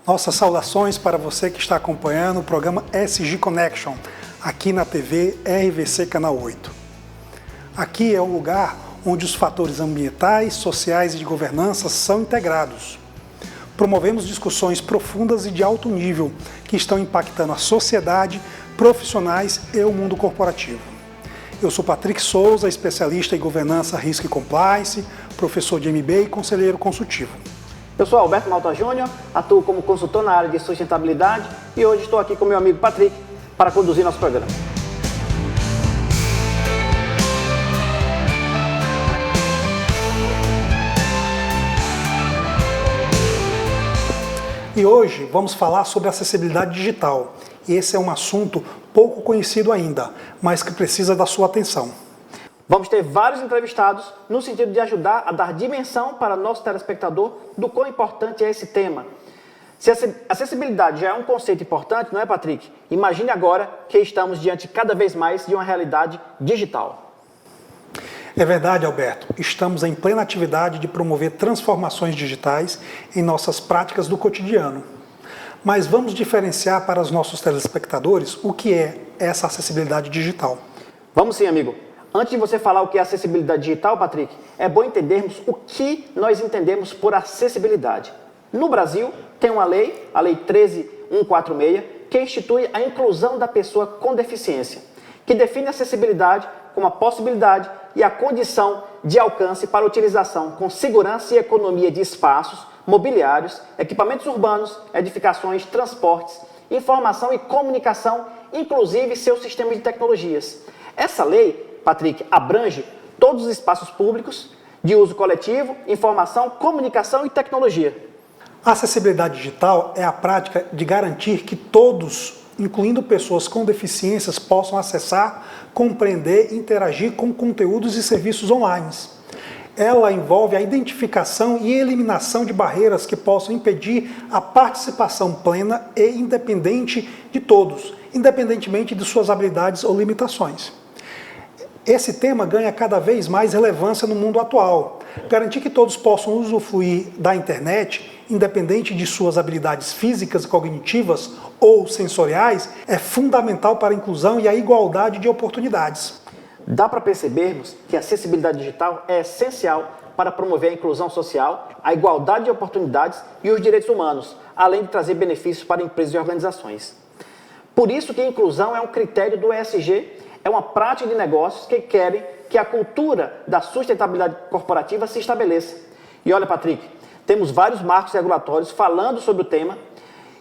Nossas saudações para você que está acompanhando o programa SG Connection, aqui na TV RVC Canal 8. Aqui é o lugar onde os fatores ambientais, sociais e de governança são integrados. Promovemos discussões profundas e de alto nível que estão impactando a sociedade, profissionais e o mundo corporativo. Eu sou Patrick Souza, especialista em governança, risco e compliance, professor de MBA e conselheiro consultivo. Eu sou Alberto Malta Júnior, atuo como consultor na área de sustentabilidade e hoje estou aqui com meu amigo Patrick para conduzir nosso programa. E hoje vamos falar sobre acessibilidade digital. Esse é um assunto pouco conhecido ainda, mas que precisa da sua atenção. Vamos ter vários entrevistados no sentido de ajudar a dar dimensão para nosso telespectador do quão importante é esse tema. Se a acessibilidade já é um conceito importante, não é, Patrick? Imagine agora que estamos diante cada vez mais de uma realidade digital. É verdade, Alberto. Estamos em plena atividade de promover transformações digitais em nossas práticas do cotidiano. Mas vamos diferenciar para os nossos telespectadores o que é essa acessibilidade digital. Vamos sim, amigo. Antes de você falar o que é acessibilidade digital, Patrick, é bom entendermos o que nós entendemos por acessibilidade. No Brasil, tem uma lei, a Lei 13.146, que institui a inclusão da pessoa com deficiência, que define a acessibilidade como a possibilidade e a condição de alcance para utilização com segurança e economia de espaços, mobiliários, equipamentos urbanos, edificações, transportes, informação e comunicação, inclusive seus sistemas de tecnologias. Essa lei, Patrick, abrange todos os espaços públicos de uso coletivo, informação, comunicação e tecnologia. A acessibilidade digital é a prática de garantir que todos, incluindo pessoas com deficiências, possam acessar, compreender e interagir com conteúdos e serviços online. Ela envolve a identificação e eliminação de barreiras que possam impedir a participação plena e independente de todos, independentemente de suas habilidades ou limitações. Esse tema ganha cada vez mais relevância no mundo atual. Garantir que todos possam usufruir da internet, independente de suas habilidades físicas, cognitivas ou sensoriais, é fundamental para a inclusão e a igualdade de oportunidades. Dá para percebermos que a acessibilidade digital é essencial para promover a inclusão social, a igualdade de oportunidades e os direitos humanos, além de trazer benefícios para empresas e organizações. Por isso que a inclusão é um critério do ESG, é uma prática de negócios que querem que a cultura da sustentabilidade corporativa se estabeleça. E olha, Patrick, temos vários marcos regulatórios falando sobre o tema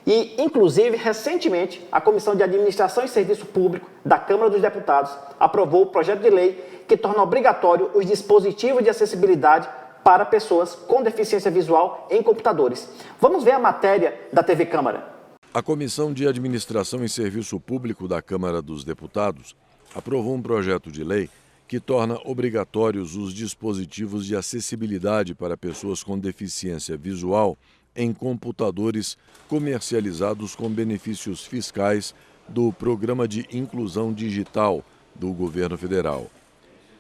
e, inclusive, recentemente, a Comissão de Administração e Serviço Público da Câmara dos Deputados aprovou o projeto de lei que torna obrigatório os dispositivos de acessibilidade para pessoas com deficiência visual em computadores. Vamos ver a matéria da TV Câmara. A Comissão de Administração e Serviço Público da Câmara dos Deputados aprovou um projeto de lei que torna obrigatórios os dispositivos de acessibilidade para pessoas com deficiência visual em computadores comercializados com benefícios fiscais do Programa de Inclusão Digital do Governo Federal.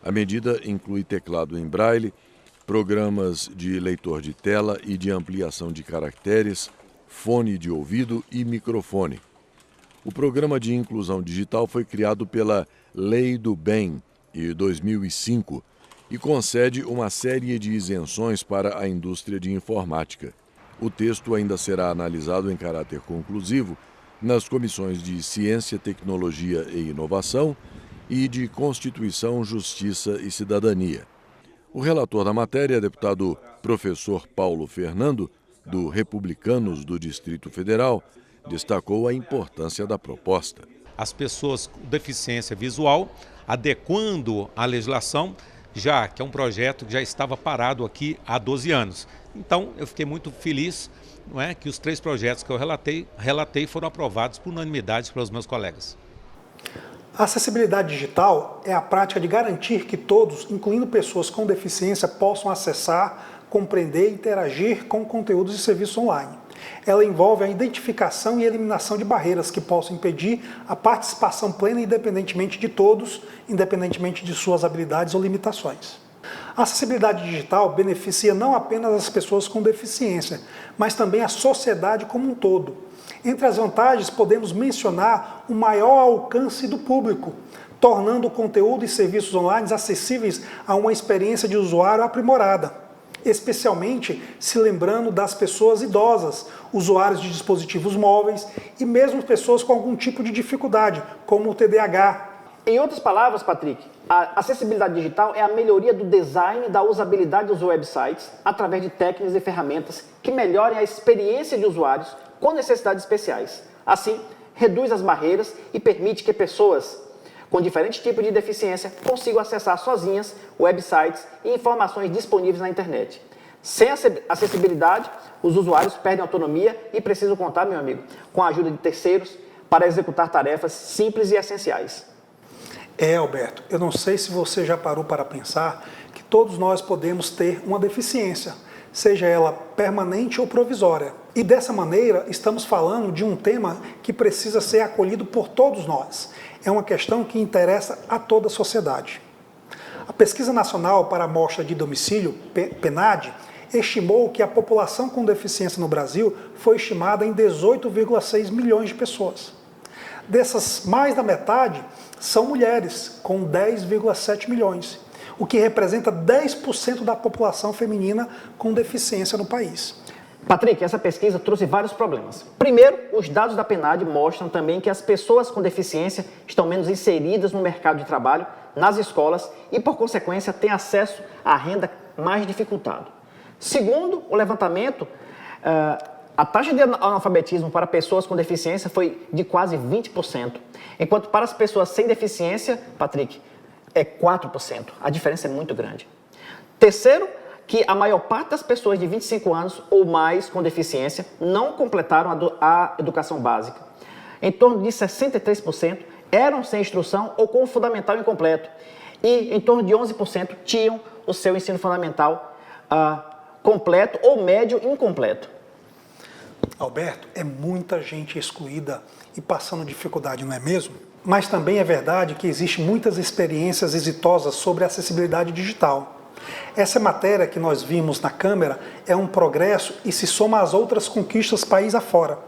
A medida inclui teclado em braille, programas de leitor de tela e de ampliação de caracteres, fone de ouvido e microfone. O Programa de Inclusão Digital foi criado pela Lei do Bem, de 2005, e concede uma série de isenções para a indústria de informática. O texto ainda será analisado em caráter conclusivo nas comissões de Ciência, Tecnologia e Inovação e de Constituição, Justiça e Cidadania. O relator da matéria, deputado professor Paulo Fernando, do Republicanos do Distrito Federal, destacou a importância da proposta. As pessoas com deficiência visual, adequando a legislação, já que é um projeto que já estava parado aqui há 12 anos. Então, eu fiquei muito feliz, não é, que os 3 projetos que eu relatei foram aprovados por unanimidade pelos meus colegas. A acessibilidade digital é a prática de garantir que todos, incluindo pessoas com deficiência, possam acessar, compreender e interagir com conteúdos e serviços online. Ela envolve a identificação e eliminação de barreiras que possam impedir a participação plena independentemente de todos, independentemente de suas habilidades ou limitações. A acessibilidade digital beneficia não apenas as pessoas com deficiência, mas também a sociedade como um todo. Entre as vantagens, podemos mencionar o maior alcance do público, tornando o conteúdo e serviços online acessíveis a uma experiência de usuário aprimorada, especialmente se lembrando das pessoas idosas, usuários de dispositivos móveis e mesmo pessoas com algum tipo de dificuldade, como o TDAH. Em outras palavras, Patrick, a acessibilidade digital é a melhoria do design e da usabilidade dos websites através de técnicas e ferramentas que melhorem a experiência de usuários com necessidades especiais. Assim, reduz as barreiras e permite que pessoas com diferentes tipos de deficiência consigam acessar sozinhas websites e informações disponíveis na internet. Sem acessibilidade, os usuários perdem autonomia e precisam contar, meu amigo, com a ajuda de terceiros para executar tarefas simples e essenciais. Alberto, eu não sei se você já parou para pensar que todos nós podemos ter uma deficiência, seja ela permanente ou provisória. E dessa maneira, estamos falando de um tema que precisa ser acolhido por todos nós. É uma questão que interessa a toda a sociedade. A Pesquisa Nacional para a Amostra de Domicílio, PNAD, estimou que a população com deficiência no Brasil foi estimada em 18,6 milhões de pessoas. Dessas, mais da metade são mulheres, com 10,7 milhões, o que representa 10% da população feminina com deficiência no país. Patrick, essa pesquisa trouxe vários problemas. Primeiro, os dados da PNAD mostram também que as pessoas com deficiência estão menos inseridas no mercado de trabalho, nas escolas e, por consequência, têm acesso à renda mais dificultada. Segundo o levantamento, a taxa de analfabetismo para pessoas com deficiência foi de quase 20%, enquanto para as pessoas sem deficiência, Patrick, é 4%. A diferença é muito grande. Terceiro, que a maior parte das pessoas de 25 anos ou mais com deficiência não completaram a educação básica. Em torno de 63% eram sem instrução ou com o fundamental incompleto. E em torno de 11% tinham o seu ensino fundamental completo ou médio incompleto. Alberto, é muita gente excluída e passando dificuldade, não é mesmo? Mas também é verdade que existem muitas experiências exitosas sobre acessibilidade digital. Essa matéria que nós vimos na câmera é um progresso e se soma às outras conquistas país afora.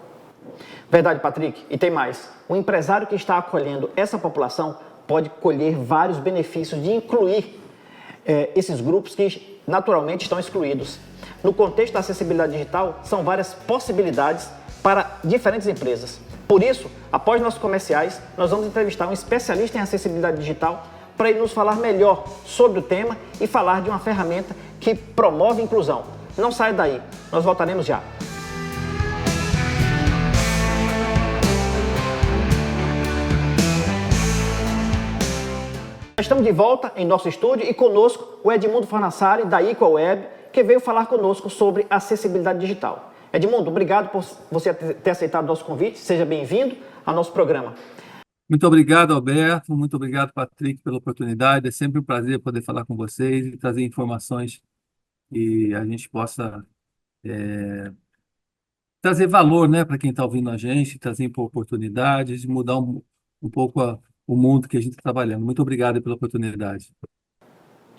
Verdade, Patrick. E tem mais. O empresário que está acolhendo essa população pode colher vários benefícios de incluir esses grupos que naturalmente estão excluídos. No contexto da acessibilidade digital, são várias possibilidades para diferentes empresas. Por isso, após nossos comerciais, nós vamos entrevistar um especialista em acessibilidade digital para ele nos falar melhor sobre o tema e falar de uma ferramenta que promove a inclusão. Não saia daí, nós voltaremos já. Estamos de volta em nosso estúdio e conosco o Edmundo Fornassari, da EqualWeb, que veio falar conosco sobre acessibilidade digital. Edmundo, obrigado por você ter aceitado o nosso convite. Seja bem-vindo ao nosso programa. Muito obrigado, Alberto. Muito obrigado, Patrick, pela oportunidade. É sempre um prazer poder falar com vocês e trazer informações que a gente possa trazer valor, né, para quem está ouvindo a gente, trazer oportunidades, mudar um pouco o mundo que a gente está trabalhando. Muito obrigado pela oportunidade.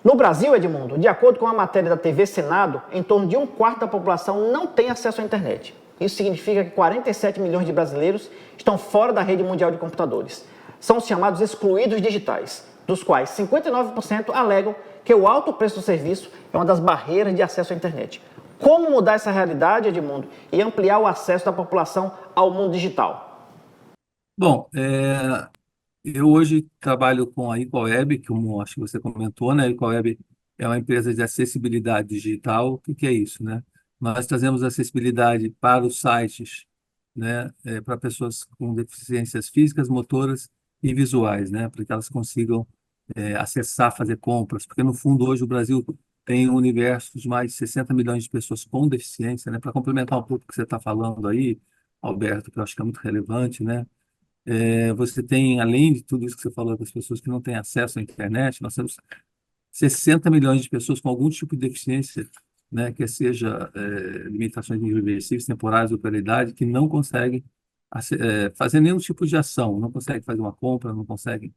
No Brasil, Edmundo, de acordo com a matéria da TV Senado, em torno de 1/4 da população não tem acesso à internet. Isso significa que 47 milhões de brasileiros estão fora da rede mundial de computadores. São os chamados excluídos digitais, dos quais 59% alegam que o alto preço do serviço é uma das barreiras de acesso à internet. Como mudar essa realidade, Edmundo, e ampliar o acesso da população ao mundo digital? Bom, eu hoje trabalho com a EqualWeb, como acho que você comentou, né? A EqualWeb é uma empresa de acessibilidade digital. O que é isso, né? Nós trazemos acessibilidade para os sites, né? Para pessoas com deficiências físicas, motoras e visuais, né? Para que elas consigam acessar, fazer compras. Porque, no fundo, hoje o Brasil tem um universo de mais de 60 milhões de pessoas com deficiência, né? Para complementar um pouco o que você está falando aí, Alberto, que eu acho que é muito relevante, né? Você tem, além de tudo isso que você falou, das pessoas que não têm acesso à internet, nós temos 60 milhões de pessoas com algum tipo de deficiência, né, que seja limitações irreversíveis, temporárias ou pela idade, que não conseguem fazer nenhum tipo de ação, não conseguem fazer uma compra, não conseguem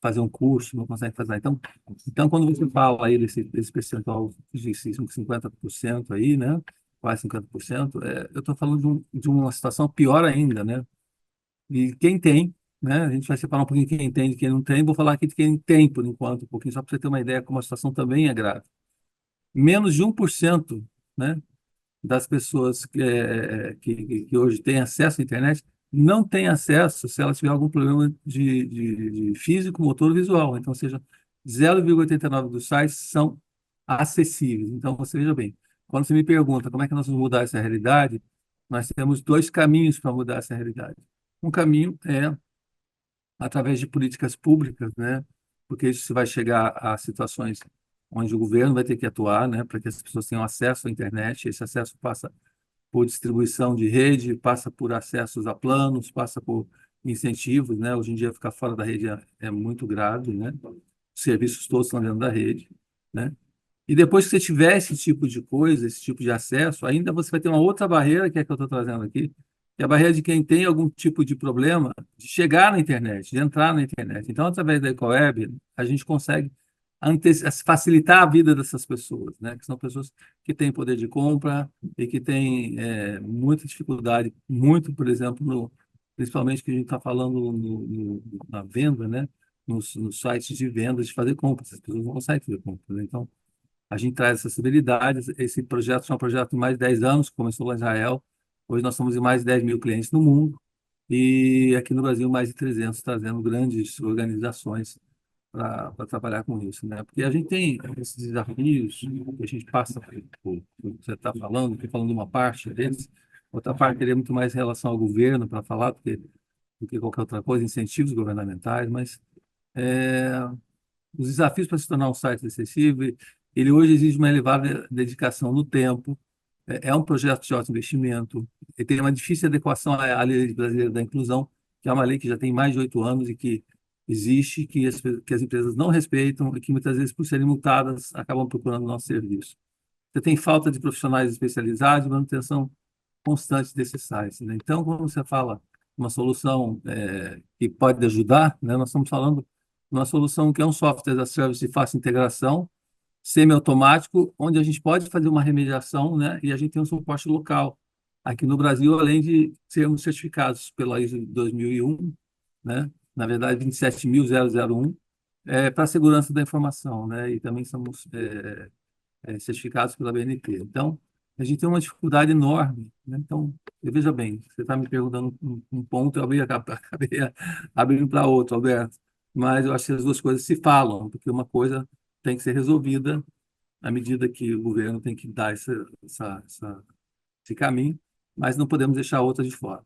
fazer um curso, não consegue fazer. Então quando você fala aí desse percentual de 50% aí, né? Quase 50%, eu estou falando de uma situação pior ainda, né? E quem tem, né? A gente vai separar um pouquinho quem tem de quem não tem. Vou falar aqui de quem tem, por enquanto, um pouquinho, só para você ter uma ideia como a situação também é grave. Menos de 1%, né, das pessoas que hoje têm acesso à internet não têm acesso se ela tiver algum problema de físico, motor ou visual. Então, ou seja, 0,89 dos sites são acessíveis. Então, você veja bem, quando você me pergunta como é que nós vamos mudar essa realidade, nós temos dois caminhos para mudar essa realidade. Um caminho é através de políticas públicas, né? Porque isso vai chegar a situações onde o governo vai ter que atuar, né? Para que as pessoas tenham acesso à internet. Esse acesso passa por distribuição de rede, passa por acessos a planos, passa por incentivos, né? Hoje em dia ficar fora da rede é muito grave, né? Os serviços todos estão dentro da rede, né? E depois que você tiver esse tipo de coisa, esse tipo de acesso, ainda você vai ter uma outra barreira, que é a que eu estou trazendo aqui, que é a barreira de quem tem algum tipo de problema de chegar na internet, de entrar na internet. Então, através da EcoWeb, a gente consegue facilitar a vida dessas pessoas, né? Que são pessoas que têm poder de compra e que têm muita dificuldade, muito, por exemplo, principalmente que a gente está falando na venda, né? Nos sites de vendas, de fazer compras. As pessoas não conseguem fazer compras, né? Então, a gente traz acessibilidade. Esse projeto é um projeto de mais de 10 anos, começou lá em Israel. Hoje nós estamos em mais de 10 mil clientes no mundo e aqui no Brasil mais de 300, trazendo grandes organizações para trabalhar com isso, né? Porque a gente tem esses desafios que a gente passa por você está falando, estou falando de uma parte deles, outra parte teria muito mais em relação ao governo para falar, do que qualquer outra coisa, incentivos governamentais, mas é, os desafios para se tornar um site acessível, ele hoje exige uma elevada dedicação no tempo, é um projeto de alto investimento, ele tem uma difícil adequação à Lei Brasileira da Inclusão, que é uma lei que já tem mais de 8 anos e que existe, que as empresas não respeitam e que muitas vezes, por serem multadas, acabam procurando o nosso serviço. Você tem falta de profissionais especializados, manutenção constante desses sites, né? Então, quando você fala uma solução que pode ajudar, né, nós estamos falando de uma solução que é um software as a service de fácil integração, semi-automático, onde a gente pode fazer uma remediação, né, e a gente tem um suporte local. Aqui no Brasil, além de sermos certificados pela ISO 2001, né, na verdade 27001, para a segurança da informação, né, e também somos certificados pela BNT. Então, a gente tem uma dificuldade enorme, né? Então, veja bem, você está me perguntando um ponto, eu acabei abrindo para outro, Alberto, mas eu acho que as duas coisas se falam, porque uma coisa tem que ser resolvida à medida que o governo tem que dar esse caminho, mas não podemos deixar a outra de fora.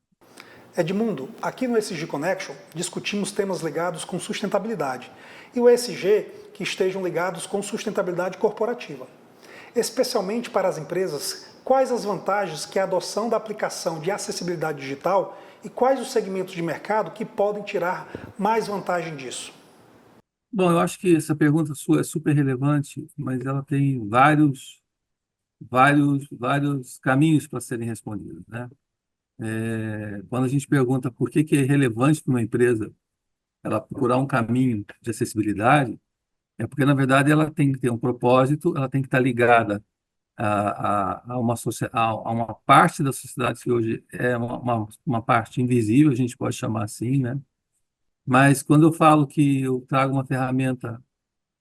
Edmundo, aqui no ESG Connection discutimos temas ligados com sustentabilidade e o ESG que estejam ligados com sustentabilidade corporativa. Especialmente para as empresas, quais as vantagens que a adoção da aplicação de acessibilidade digital e quais os segmentos de mercado que podem tirar mais vantagem disso? Bom, eu acho que essa pergunta sua é super relevante, mas ela tem vários caminhos para serem respondidos, né? Quando a gente pergunta por que é relevante para uma empresa ela procurar um caminho de acessibilidade, é porque, na verdade, ela tem que ter um propósito, ela tem que estar ligada a uma parte da sociedade que hoje é uma parte invisível, a gente pode chamar assim, né? Mas quando eu falo que eu trago uma ferramenta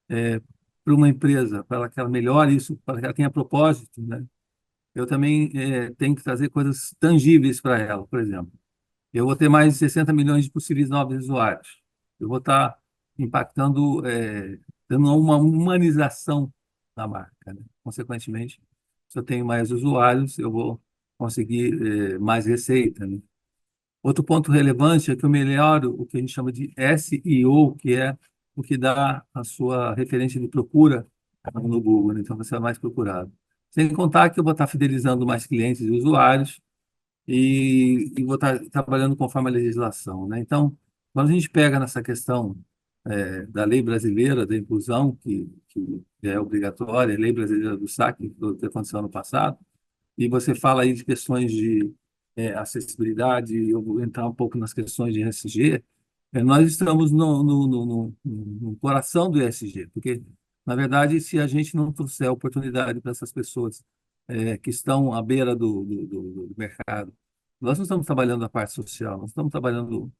para uma empresa, para que ela melhore isso, para que ela tenha propósito, né? Eu também tenho que trazer coisas tangíveis para ela, por exemplo. Eu vou ter mais de 60 milhões de possíveis novos usuários. Eu vou estar impactando, dando uma humanização na marca, né? Consequentemente, se eu tenho mais usuários, eu vou conseguir mais receita, né? Outro ponto relevante é que eu melhoro o que a gente chama de SEO, que é o que dá a sua referência de procura no Google, né? Então, você é mais procurado. Sem contar que eu vou estar fidelizando mais clientes e usuários, e vou estar trabalhando conforme a legislação, né? Então, quando a gente pega nessa questão da lei brasileira da inclusão, que é obrigatória, a lei brasileira do SAC, que aconteceu ano passado, e você fala aí de questões de acessibilidade, eu vou entrar um pouco nas questões de ESG, Nós estamos no coração do ESG, porque, na verdade, se a gente não trouxer oportunidade para essas pessoas que estão à beira do mercado, nós não estamos trabalhando a parte social, nós estamos trabalhando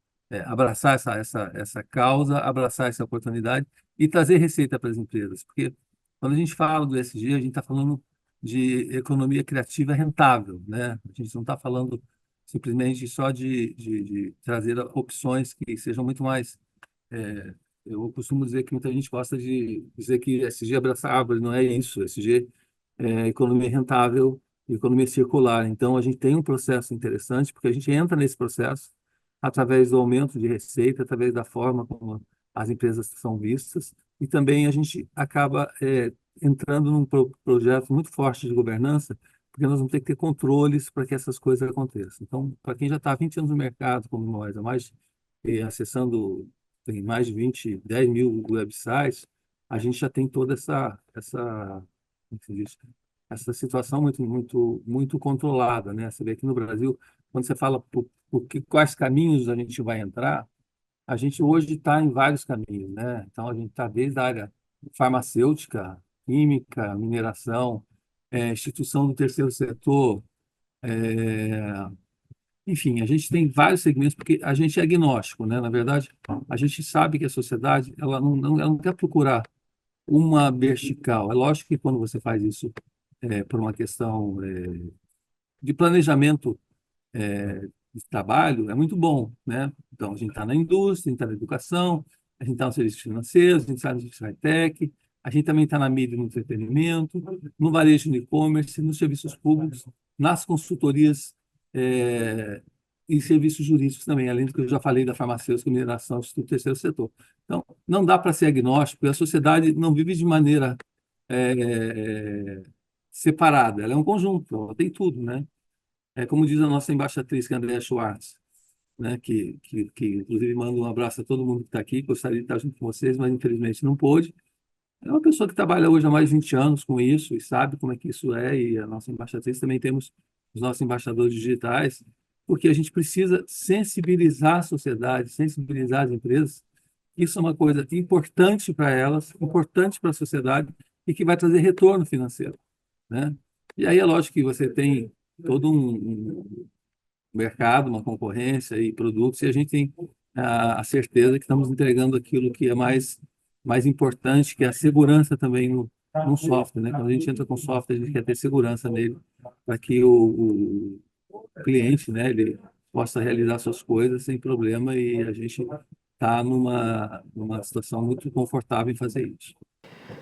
abraçar essa causa, abraçar essa oportunidade e trazer receita para as empresas, porque quando a gente fala do ESG, a gente está falando de economia criativa rentável, né? A gente não está falando simplesmente só de trazer opções que sejam muito mais. é, eu costumo dizer que muita gente gosta de dizer que SG abraça árvore, não é isso. SG é economia rentável, economia circular. Então, a gente tem um processo interessante, porque a gente entra nesse processo através do aumento de receita, através da forma como as empresas são vistas, e também a gente acaba entrando num projeto muito forte de governança, porque nós vamos ter que ter controles para que essas coisas aconteçam. Então, para quem já está há 20 anos no mercado, como nós, acessando, tem mais de 10 mil websites, a gente já tem toda como se diz? Essa situação muito controlada, né? Você vê aqui no Brasil, quando você fala quais caminhos a gente vai entrar, a gente hoje está em vários caminhos, né? Então, a gente está desde a área farmacêutica, química, mineração, instituição do terceiro setor, enfim, a gente tem vários segmentos porque a gente é agnóstico, né? Na verdade, a gente sabe que a sociedade ela não quer procurar uma vertical. É lógico que quando você faz isso por uma questão de planejamento de trabalho, é muito bom, né? Então, a gente está na indústria, a gente está na educação, a gente está nos serviços financeiros, a gente está no serviço high-tech, a gente também está na mídia e no entretenimento, no varejo no e-commerce, nos serviços públicos, nas consultorias e serviços jurídicos também, além do que eu já falei da farmacêutica, mineração, do terceiro setor. Então, não dá para ser agnóstico, porque a sociedade não vive de maneira separada, ela é um conjunto, ela tem tudo, né? Como diz a nossa embaixatriz, que é a Andrea Schwartz, né, que inclusive manda um abraço a todo mundo que está aqui, gostaria de estar junto com vocês, mas infelizmente não pôde. É uma pessoa que trabalha hoje há mais de 20 anos com isso e sabe como é que isso é, e a nossa embaixatriz também temos os nossos embaixadores digitais, porque a gente precisa sensibilizar a sociedade, sensibilizar as empresas. Isso é uma coisa importante para elas, importante para a sociedade e que vai trazer retorno financeiro, né? E aí é lógico que você tem todo um mercado, uma concorrência e produtos, e a gente tem a certeza que estamos entregando aquilo que é mais importante, que é a segurança também no software, né? Quando a gente entra com software, a gente quer ter segurança nele, para que o cliente, né, ele possa realizar suas coisas sem problema, e a gente está numa situação muito confortável em fazer isso.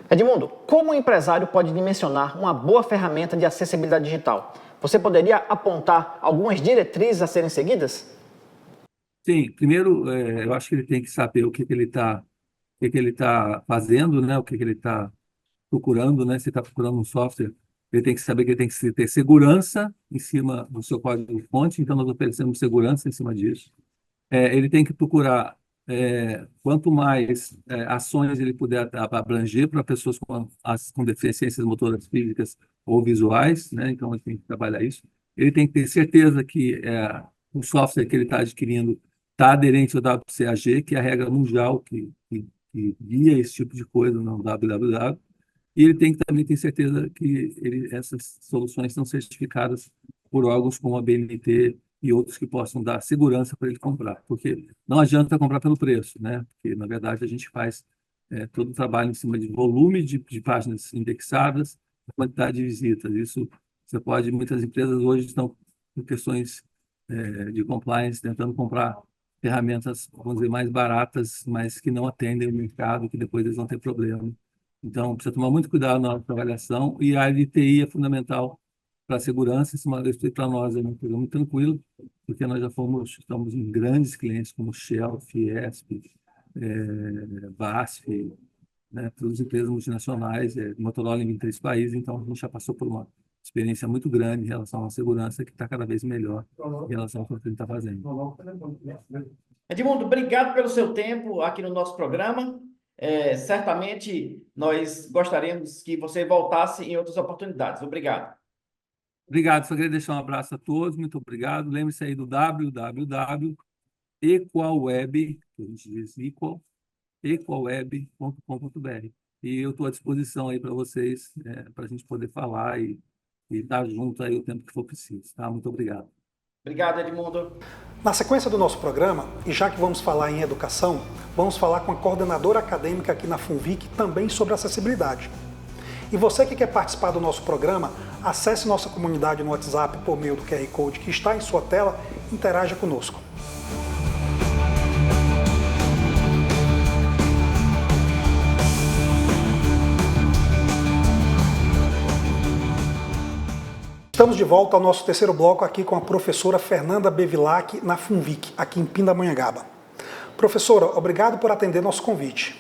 Edmundo, como o empresário pode dimensionar uma boa ferramenta de acessibilidade digital? Você poderia apontar algumas diretrizes a serem seguidas? Sim, primeiro, eu acho que ele tem que saber o que ele está fazendo, né? O que ele está procurando, né? Se está procurando um software, ele tem que saber que ele tem que ter segurança em cima do seu código-fonte, então nós oferecemos segurança em cima disso. Ele tem que procurar quanto mais ações ele puder abranger para pessoas com deficiências motoras físicas ou visuais, né? Então ele tem que trabalhar isso. Ele tem que ter certeza que o software que ele está adquirindo está aderente ao WCAG, que é a regra mundial que guia esse tipo de coisa no www. E ele tem que também ter certeza que essas soluções são certificadas por órgãos como a BNT e outros que possam dar segurança para ele comprar. Porque não adianta comprar pelo preço, né? Porque, na verdade, a gente faz todo o trabalho em cima de volume de páginas indexadas, quantidade de visitas. Isso você pode, muitas empresas hoje estão com questões de compliance, tentando comprar ferramentas, vamos dizer, mais baratas, mas que não atendem o mercado, que depois eles vão ter problema. Então, precisa tomar muito cuidado na hora da avaliação, e a área de TI é fundamental para a segurança. Isso para nós é uma coisa muito tranquilo, porque nós já estamos em grandes clientes como Shell, Fiesp, BASF, né, todas as empresas multinacionais, Motorola em 23 países, então a gente já passou por uma experiência muito grande em relação à segurança, que está cada vez melhor em relação ao que a gente está fazendo. Edmundo, obrigado pelo seu tempo aqui no nosso programa. Certamente nós gostaríamos que você voltasse em outras oportunidades. Obrigado. Obrigado, só queria deixar um abraço a todos, muito obrigado. Lembre-se aí do www equalweb, que a gente diz equalweb.com.br. E eu estou à disposição aí para vocês, para a gente poder falar e estar junto aí o tempo que for preciso. Tá? Muito obrigado. Obrigado, Edmundo. Na sequência do nosso programa, e já que vamos falar em educação, vamos falar com a coordenadora acadêmica aqui na FUNVIC também sobre acessibilidade. E você que quer participar do nosso programa, acesse nossa comunidade no WhatsApp por meio do QR Code que está em sua tela e interaja conosco. Estamos de volta ao nosso terceiro bloco aqui com a professora Fernanda Bevilacqui na FUNVIC, aqui em Pindamonhangaba. Professora, obrigado por atender nosso convite.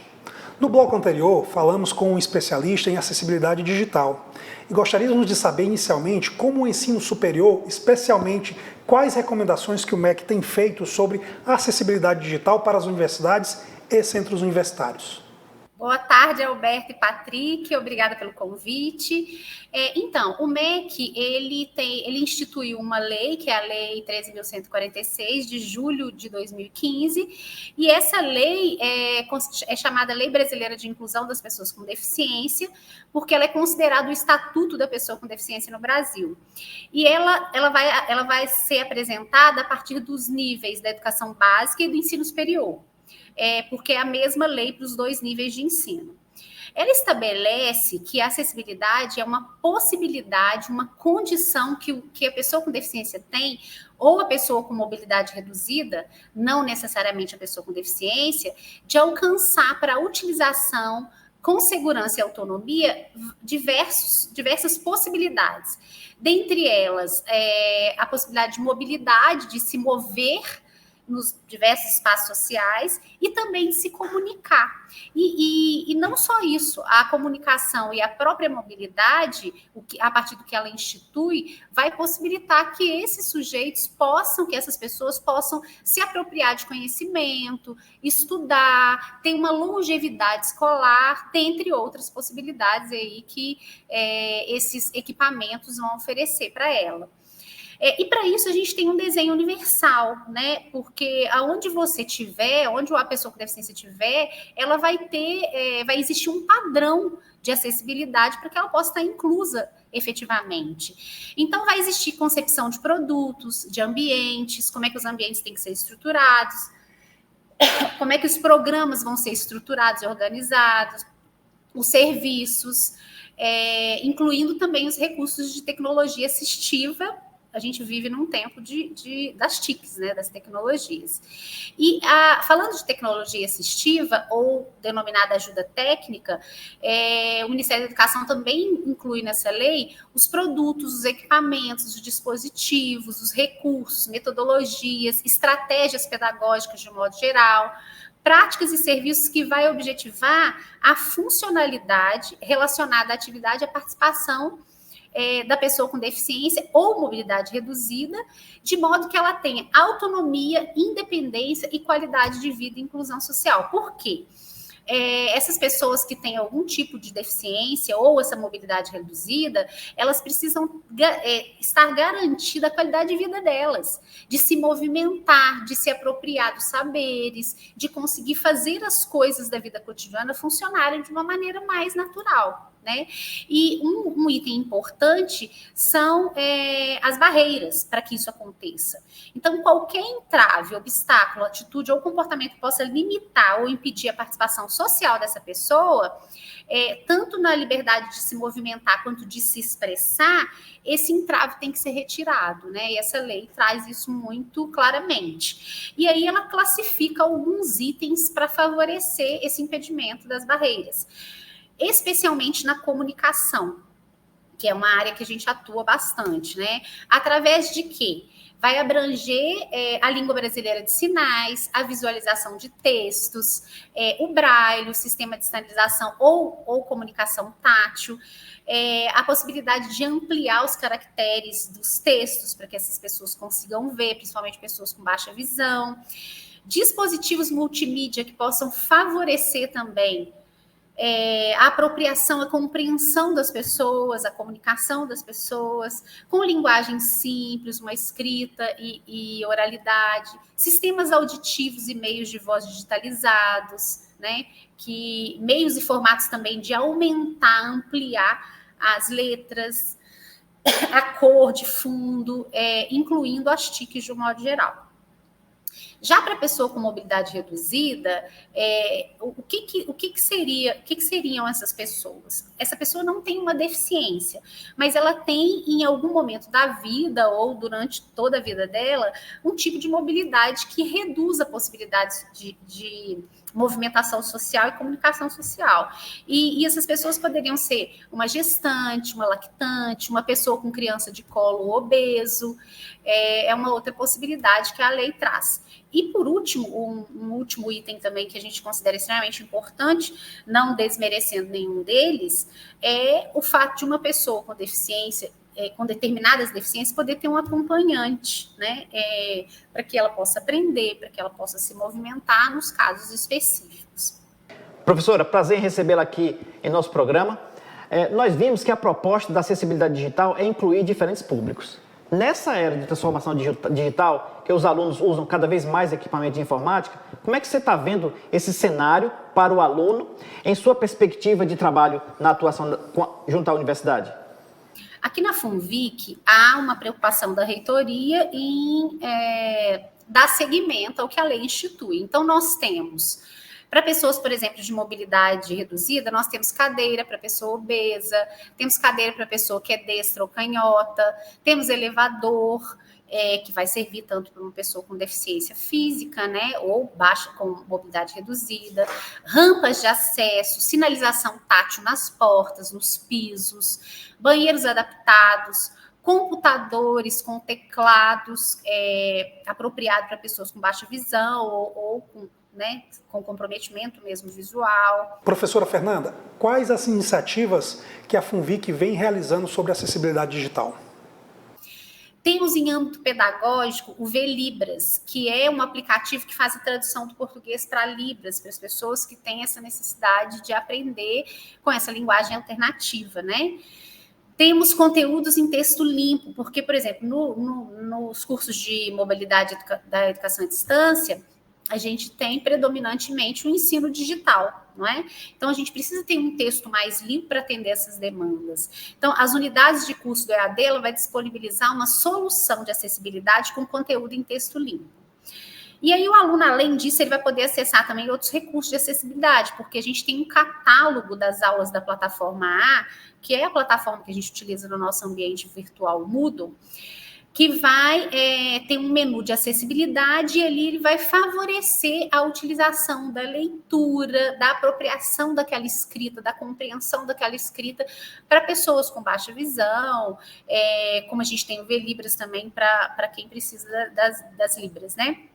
No bloco anterior, falamos com um especialista em acessibilidade digital e gostaríamos de saber inicialmente como o ensino superior, especialmente quais recomendações que o MEC tem feito sobre a acessibilidade digital para as universidades e centros universitários. Boa tarde, Alberto e Patrick, obrigada pelo convite. Então, o MEC, ele instituiu uma lei, que é a Lei 13.146, de julho de 2015, e essa lei é chamada Lei Brasileira de Inclusão das Pessoas com Deficiência, porque ela é considerada o Estatuto da Pessoa com Deficiência no Brasil. E ela vai ser apresentada a partir dos níveis da educação básica e do ensino superior. Porque é a mesma lei para os dois níveis de ensino. Ela estabelece que a acessibilidade é uma possibilidade, uma condição que a pessoa com deficiência tem, ou a pessoa com mobilidade reduzida, não necessariamente a pessoa com deficiência, de alcançar para a utilização com segurança e autonomia diversas possibilidades. Dentre elas, a possibilidade de mobilidade, de se mover nos diversos espaços sociais e também de se comunicar. E não só isso, a comunicação e a própria mobilidade, a partir do que ela institui, vai possibilitar que esses sujeitos que essas pessoas possam se apropriar de conhecimento, estudar, ter uma longevidade escolar, dentre outras possibilidades aí que esses equipamentos vão oferecer para ela. E para isso a gente tem um desenho universal, né? Porque aonde você tiver, onde a pessoa com deficiência tiver, ela vai existir um padrão de acessibilidade para que ela possa estar inclusa efetivamente. Então vai existir concepção de produtos, de ambientes, como é que os ambientes têm que ser estruturados, como é que os programas vão ser estruturados e organizados, os serviços, incluindo também os recursos de tecnologia assistiva. A gente vive num tempo das TICs, né, das tecnologias. E falando de tecnologia assistiva, ou denominada ajuda técnica, o Ministério da Educação também inclui nessa lei os produtos, os equipamentos, os dispositivos, os recursos, metodologias, estratégias pedagógicas de modo geral, práticas e serviços que vai objetivar a funcionalidade relacionada à atividade e à participação da pessoa com deficiência ou mobilidade reduzida, de modo que ela tenha autonomia, independência e qualidade de vida e inclusão social. Por quê? Essas pessoas que têm algum tipo de deficiência ou essa mobilidade reduzida, elas precisam estar garantida a qualidade de vida delas, de se movimentar, de se apropriar dos saberes, de conseguir fazer as coisas da vida cotidiana funcionarem de uma maneira mais natural, né? E um item importante são as barreiras para que isso aconteça. Então, qualquer entrave, obstáculo, atitude ou comportamento que possa limitar ou impedir a participação social dessa pessoa, tanto na liberdade de se movimentar quanto de se expressar, esse entrave tem que ser retirado, né? E essa lei traz isso muito claramente. E aí ela classifica alguns itens para favorecer esse impedimento das barreiras, especialmente na comunicação, que é uma área que a gente atua bastante, né? Através de quê? Vai abranger a língua brasileira de sinais, a visualização de textos, o braille, o sistema de sinalização ou comunicação tátil, a possibilidade de ampliar os caracteres dos textos para que essas pessoas consigam ver, principalmente pessoas com baixa visão, dispositivos multimídia que possam favorecer também a apropriação, a compreensão das pessoas, a comunicação das pessoas, com linguagem simples, uma escrita e oralidade, sistemas auditivos e meios de voz digitalizados, né? Meios e formatos também de aumentar, ampliar as letras, a cor de fundo, incluindo as TICs de um modo geral. Já para a pessoa com mobilidade reduzida, o que seriam essas pessoas? Essa pessoa não tem uma deficiência, mas ela tem, em algum momento da vida ou durante toda a vida dela, um tipo de mobilidade que reduz a possibilidade de movimentação social e comunicação social. E essas pessoas poderiam ser uma gestante, uma lactante, uma pessoa com criança de colo obeso, é uma outra possibilidade que a lei traz. E, por último, um último item também que a gente considera extremamente importante, não desmerecendo nenhum deles, é o fato de uma pessoa com deficiência, com determinadas deficiências, poder ter um acompanhante, né? Para que ela possa aprender, para que ela possa se movimentar nos casos específicos. Professora, prazer em recebê-la aqui em nosso programa. Nós vimos que a proposta da acessibilidade digital é incluir diferentes públicos. Nessa era de transformação digital, que os alunos usam cada vez mais equipamento de informática, como é que você está vendo esse cenário para o aluno em sua perspectiva de trabalho na atuação junto à universidade? Aqui na FUNVIC, há uma preocupação da reitoria em dar seguimento ao que a lei institui. Então, nós temos, para pessoas, por exemplo, de mobilidade reduzida, nós temos cadeira para pessoa obesa, temos cadeira para pessoa que é destra ou canhota, temos elevador, que vai servir tanto para uma pessoa com deficiência física, né, ou baixa com mobilidade reduzida, rampas de acesso, sinalização tátil nas portas, nos pisos, banheiros adaptados, computadores com teclados apropriados para pessoas com baixa visão ou com comprometimento mesmo visual. Professora Fernanda, quais as iniciativas que a FUNVIC vem realizando sobre acessibilidade digital? Temos em âmbito pedagógico o VLibras, que é um aplicativo que faz a tradução do português para Libras, para as pessoas que têm essa necessidade de aprender com essa linguagem alternativa, né? Temos conteúdos em texto limpo, porque, por exemplo, nos cursos de mobilidade da educação à distância, a gente tem predominantemente o ensino digital, não é? Então, a gente precisa ter um texto mais limpo para atender essas demandas. Então, as unidades de curso do EAD, ela vai disponibilizar uma solução de acessibilidade com conteúdo em texto limpo. E aí, o aluno, além disso, ele vai poder acessar também outros recursos de acessibilidade, porque a gente tem um catálogo das aulas da plataforma A, que é a plataforma que a gente utiliza no nosso ambiente virtual Moodle, que vai ter um menu de acessibilidade e ali ele vai favorecer a utilização da leitura, da apropriação daquela escrita, da compreensão daquela escrita para pessoas com baixa visão, como a gente tem o VLibras também para quem precisa das Libras, né?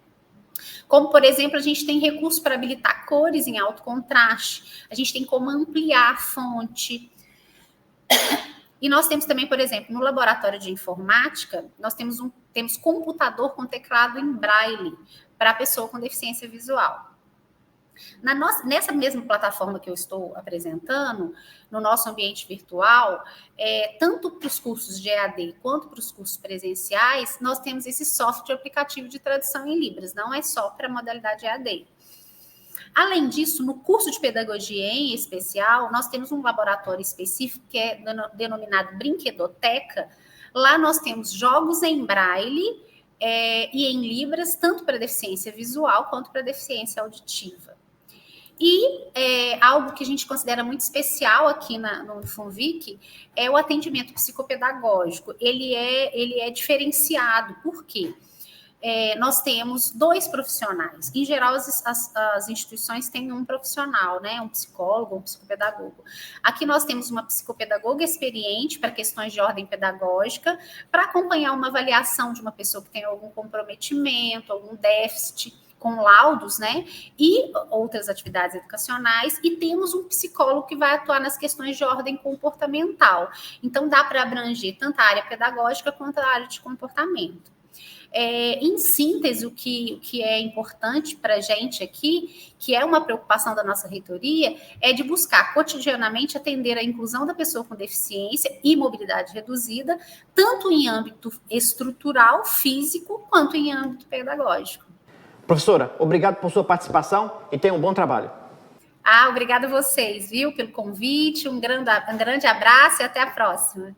Como, por exemplo, a gente tem recurso para habilitar cores em alto contraste, a gente tem como ampliar a fonte. E nós temos também, por exemplo, no laboratório de informática, nós temos computador com teclado em braille para a pessoa com deficiência visual. Nessa mesma plataforma que eu estou apresentando, no nosso ambiente virtual, tanto para os cursos de EAD quanto para os cursos presenciais, nós temos esse software aplicativo de tradução em Libras, não é só para a modalidade EAD. Além disso, no curso de pedagogia em especial, nós temos um laboratório específico que é denominado Brinquedoteca. Lá nós temos jogos em braille e em Libras, tanto para deficiência visual quanto para deficiência auditiva. E algo que a gente considera muito especial aqui no FUNVIC é o atendimento psicopedagógico. Ele é diferenciado. Por quê? Nós temos 2 profissionais. Em geral, as instituições têm um profissional, né? Um psicólogo, um psicopedagogo. Aqui nós temos uma psicopedagoga experiente para questões de ordem pedagógica, para acompanhar uma avaliação de uma pessoa que tem algum comprometimento, algum déficit, com laudos, né? E outras atividades educacionais. E temos um psicólogo que vai atuar nas questões de ordem comportamental. Então, dá para abranger tanto a área pedagógica quanto a área de comportamento. Em síntese, o que é importante para a gente aqui, que é uma preocupação da nossa reitoria, é de buscar cotidianamente atender a inclusão da pessoa com deficiência e mobilidade reduzida, tanto em âmbito estrutural, físico, quanto em âmbito pedagógico. Professora, obrigado por sua participação e tenha um bom trabalho. Obrigada a vocês, viu, pelo convite, um grande abraço e até a próxima.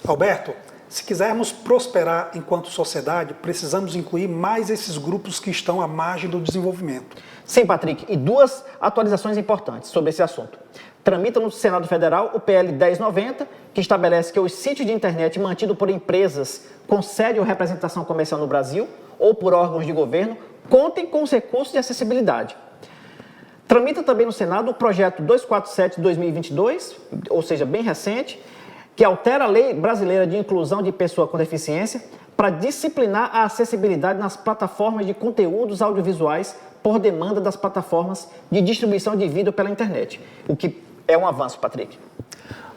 Alberto, se quisermos prosperar enquanto sociedade, precisamos incluir mais esses grupos que estão à margem do desenvolvimento. Sim, Patrick, e 2 atualizações importantes sobre esse assunto. Tramita no Senado Federal o PL 1090, que estabelece que os sítios de internet mantidos por empresas com sede ou representação comercial no Brasil ou por órgãos de governo contem com os recursos de acessibilidade. Tramita também no Senado o projeto 247 de 2022, ou seja, bem recente, que altera a Lei Brasileira de Inclusão de Pessoa com Deficiência para disciplinar a acessibilidade nas plataformas de conteúdos audiovisuais por demanda das plataformas de distribuição de vídeo pela internet, o que é um avanço, Patrick.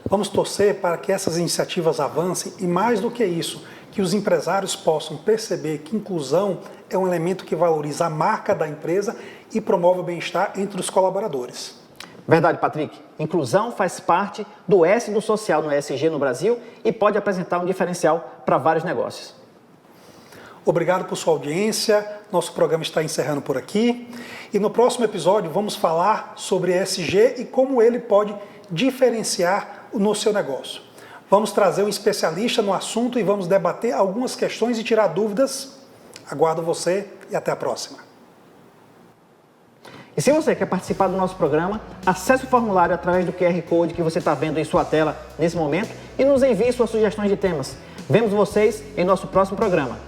Vamos torcer para que essas iniciativas avancem e, mais do que isso, que os empresários possam perceber que inclusão é um elemento que valoriza a marca da empresa e promove o bem-estar entre os colaboradores. Verdade, Patrick. Inclusão faz parte do S do social no ESG no Brasil e pode apresentar um diferencial para vários negócios. Obrigado por sua audiência. Nosso programa está encerrando por aqui. E no próximo episódio vamos falar sobre ESG e como ele pode diferenciar no seu negócio. Vamos trazer um especialista no assunto e vamos debater algumas questões e tirar dúvidas. Aguardo você e até a próxima. E se você quer participar do nosso programa, acesse o formulário através do QR Code que você está vendo em sua tela nesse momento e nos envie suas sugestões de temas. Vemos vocês em nosso próximo programa.